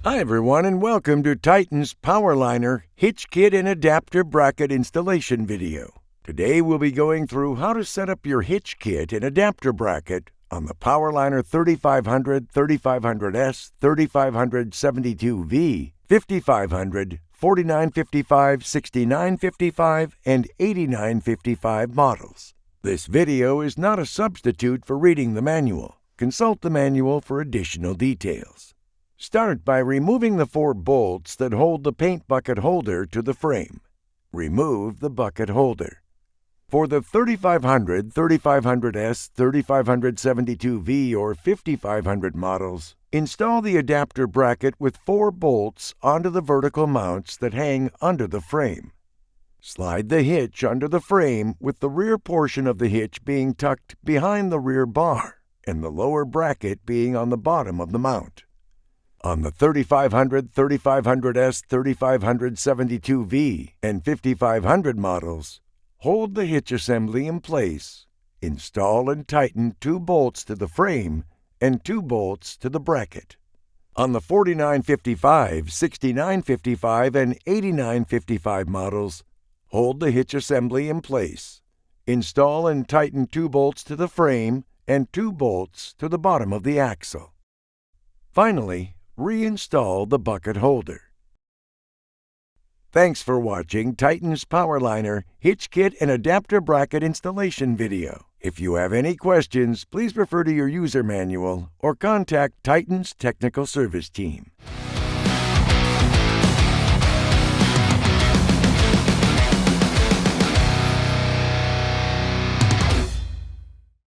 Hi everyone and welcome to Titan's PowrLiner Hitch Kit and Adapter Bracket installation video. Today we'll be going through how to set up your hitch kit and adapter bracket on the PowrLiner 3500, 3500S, 3572V, 5500, 4955, 6955, and 8955 models. This video is not a substitute for reading the manual. Consult the manual for additional details. Start by removing the 4 bolts that hold the paint bucket holder to the frame. Remove the bucket holder. For the 3500, 3500S, 3572V, or 5500 models, install the adapter bracket with 4 bolts onto the vertical mounts that hang under the frame. Slide the hitch under the frame with the rear portion of the hitch being tucked behind the rear bar and the lower bracket being on the bottom of the mount. On the 3500, 3500S, 3572V, and 5500 models, hold the hitch assembly in place. Install and tighten 2 bolts to the frame and 2 bolts to the bracket. On the 4955, 6955, and 8955 models, hold the hitch assembly in place. Install and tighten 2 bolts to the frame and 2 bolts to the bottom of the axle. Finally, reinstall the bucket holder. Thanks for watching Titan's PowrLiner Hitch Kit and Adapter Bracket installation video. If you have any questions, please refer to your user manual or contact Titan's technical service team.